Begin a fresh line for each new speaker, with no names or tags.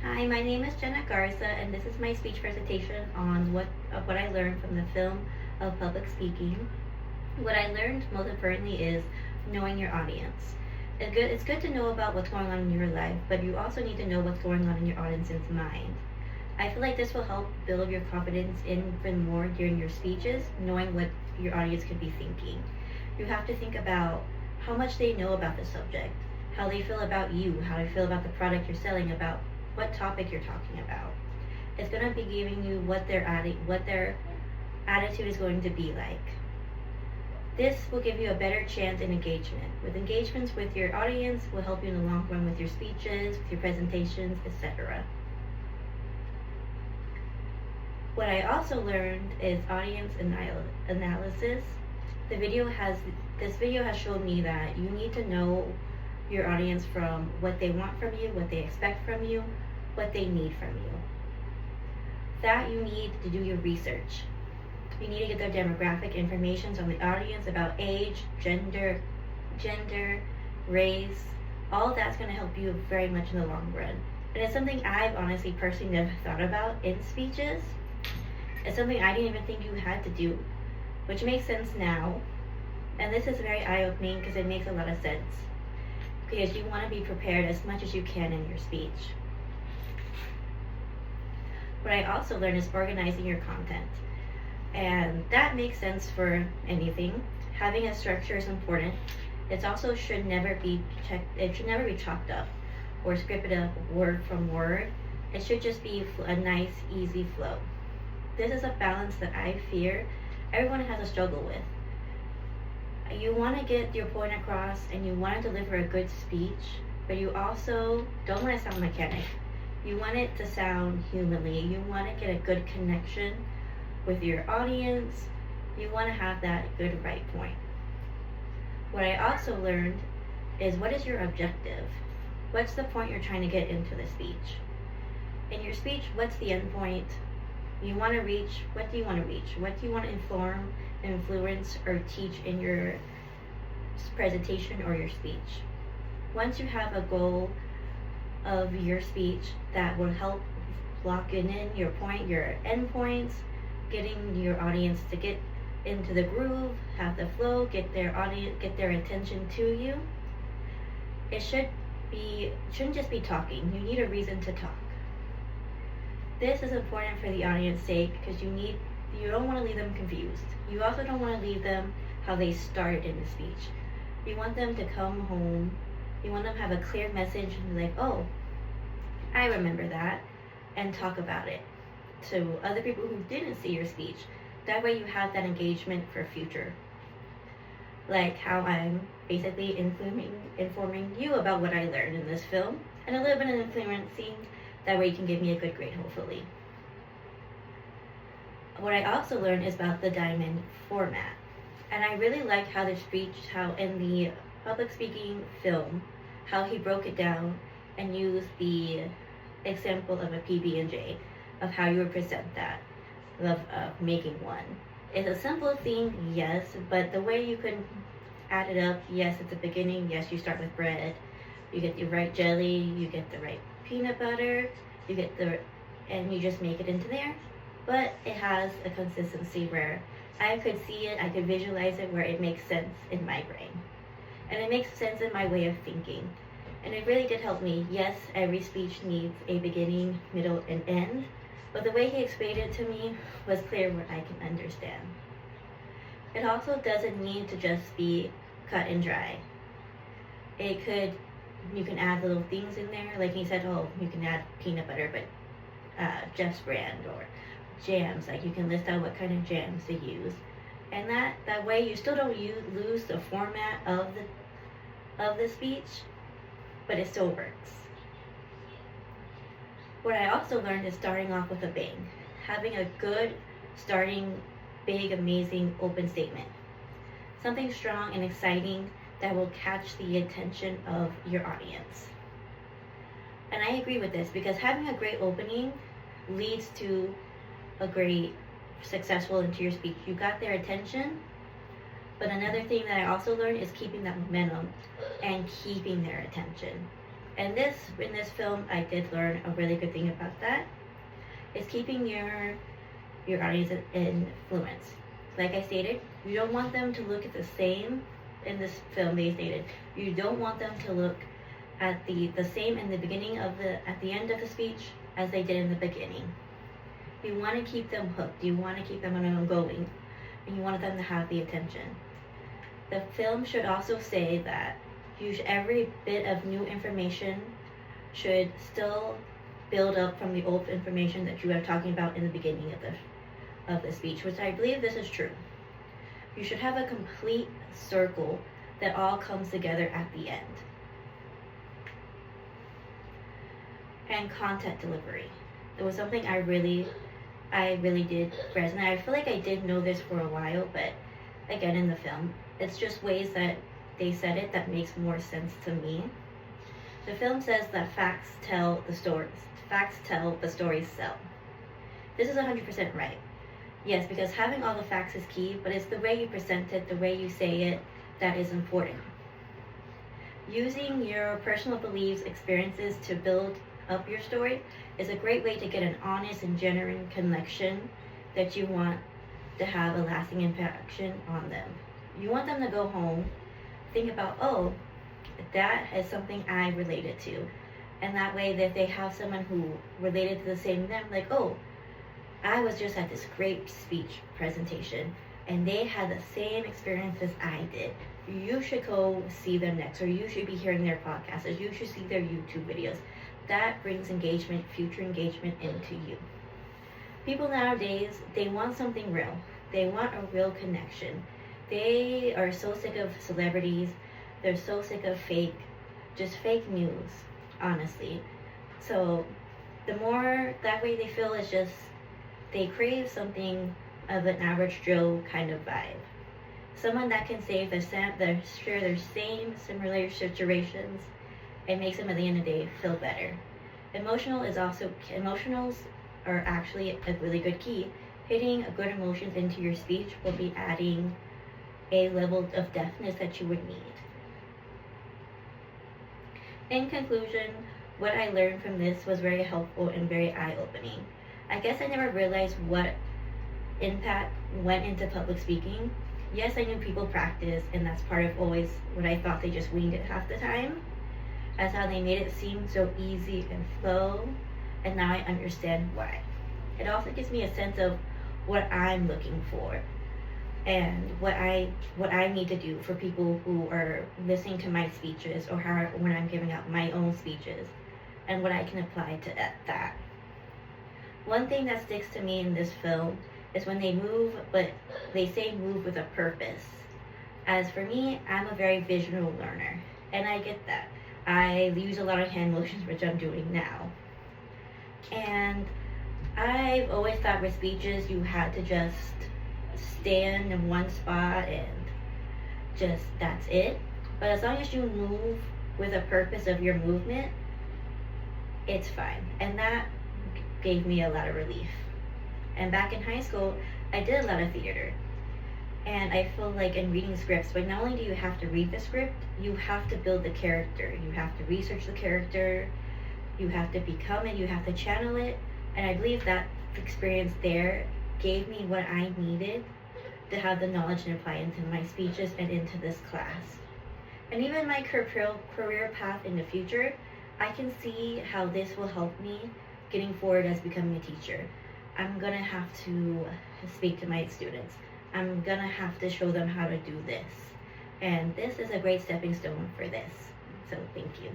Hi, my name is Jenna Garza, and this is my speech presentation on what I learned from the film of public speaking. What I learned most importantly is knowing your audience. It's good to know about what's going on in your life, but you also need to know what's going on in your audience's mind. I feel like this will help build your confidence even more during your speeches, knowing what your audience could be thinking. You have to think about how much they know about the subject, how they feel about you, how they feel about the product you're selling, about what topic you're talking about. It's going to be giving you what their attitude is going to be like. This will give you a better chance in engagement. With engagements with your audience will help you in the long run with your speeches, with your presentations, etc. What I also learned is audience analysis. This video has shown me that you need to know your audience from what they want from you, what they expect from you, what they need from you. That you need to do your research. You need to get their demographic information on the audience about age, gender, race. All of that's going to help you very much in the long run. And it's something I've honestly personally never thought about in speeches. It's something I didn't even think you had to do, which makes sense now. And this is very eye-opening because it makes a lot of sense. Because you want to be prepared as much as you can in your speech. What I also learned is organizing your content. And that makes sense for anything. Having a structure is important. It also should never be chalked up or scripted up word from word. It should just be a nice, easy flow. This is a balance that I fear everyone has a struggle with. You want to get your point across and you want to deliver a good speech, but you also don't want to sound mechanic. You want it to sound humanly. You want to get a good connection with your audience. You want to have that good right point. What I also learned is, what is your objective? What's the point you're trying to get into the speech? In your speech, what's the end point? You want to reach, what do you want to reach? What do you want to inform, influence, or teach in your presentation or your speech? Once you have a goal of your speech that will help lock in your point, your end points, getting your audience to get into the groove, have the flow, get their attention to you. It shouldn't just be talking. You need a reason to talk. This is important for the audience's sake because you don't want to leave them confused. You also don't want to leave them how they started in the speech. You want them to come home. You want them to have a clear message and be like, oh, I remember that, and talk about it to other people who didn't see your speech. That way you have that engagement for future. Like how I'm basically informing you about what I learned in this film, and a little bit of influencing. That way you can give me a good grade, hopefully. What I also learned is about the diamond format. And I really like how in the public speaking film, how he broke it down and used the example of a PB&J, of how you would present that, of making one. It's a simple thing, yes, but the way you can add it up, yes, at the beginning, yes, you start with bread, you get the right jelly, you get the right peanut butter, and you just make it into there. But it has a consistency where I could see it, I could visualize it, where it makes sense in my brain. And it makes sense in my way of thinking. And it really did help me. Yes, every speech needs a beginning, middle, and end. But the way he explained it to me was clear what I can understand. It also doesn't need to just be cut and dry. You can add little things in there. Like he said, oh, you can add peanut butter, but Jeff's brand, or jams. Like you can list out what kind of jams to use. And that way you still don't lose the format of the speech, but it still works. What I also learned is starting off with a bang. Having a good starting, big, amazing, open statement. Something strong and exciting that will catch the attention of your audience. And I agree with this because having a great opening leads to a great successful into your speech. You got their attention, but another thing that I also learned is keeping that momentum and keeping their attention. And in this film, I did learn a really good thing about that. Is keeping your audience influence. Like I stated, you don't want them to look at the same in this film. They stated you don't want them to look at the same in the beginning of at the end of the speech as they did in the beginning. You want to keep them hooked. You want to keep them going, and you want them to have the attention. The film should also say that every bit of new information should still build up from the old information that you were talking about in the beginning of the speech, which I believe this is true. You should have a complete circle that all comes together at the end. And content delivery. It was something I really did resonate. I feel like I did know this for a while, but again, in the film, it's just ways that they said it that makes more sense to me. The film says that facts tell the stories. Facts tell, the stories sell. This is 100% right. Yes, because having all the facts is key, but it's the way you present it, the way you say it, that is important. Using your personal beliefs, experiences to build up your story is a great way to get an honest and genuine connection that you want to have a lasting impact on them. You want them to go home, think about, oh, that is something I related to. And that way, that they have someone who related to the same them, like, oh, I was just at this great speech presentation and they had the same experience as I did. You should go see them next, or you should be hearing their podcasts, or you should see their YouTube videos. That brings engagement, future engagement into you. People nowadays, they want something real. They want a real connection. They are so sick of celebrities. They're so sick of just fake news, honestly. So the more that way they feel is just, they crave something of an average Joe kind of vibe. Someone that can share their same similar situations and makes them at the end of the day feel better. Emotionals are actually a really good key. Hitting good emotions into your speech will be adding a level of depthness that you would need. In conclusion, what I learned from this was very helpful and very eye-opening. I guess I never realized what impact went into public speaking. Yes, I knew people practice, and that's part of always what I thought they just winged it half the time. As how they made it seem so easy and flow, and now I understand why. It also gives me a sense of what I'm looking for and what I need to do for people who are listening to my speeches, or when I'm giving out my own speeches, and what I can apply to that. One thing that sticks to me in this film is when they move, but they say move with a purpose. As for me, I'm a very visual learner, and I get that. I use a lot of hand motions, which I'm doing now. And I've always thought with speeches, you had to just stand in one spot and that's it. But as long as you move with a purpose of your movement, it's fine. And that gave me a lot of relief. And back in high school, I did a lot of theater. And I feel like in reading scripts, but not only do you have to read the script, you have to build the character. You have to research the character. You have to become it. You have to channel it. And I believe that experience there gave me what I needed to have the knowledge and apply into my speeches and into this class. And even my career path in the future, I can see how this will help me getting forward as becoming a teacher. I'm gonna have to speak to my students. I'm gonna have to show them how to do this. And this is a great stepping stone for this. So thank you.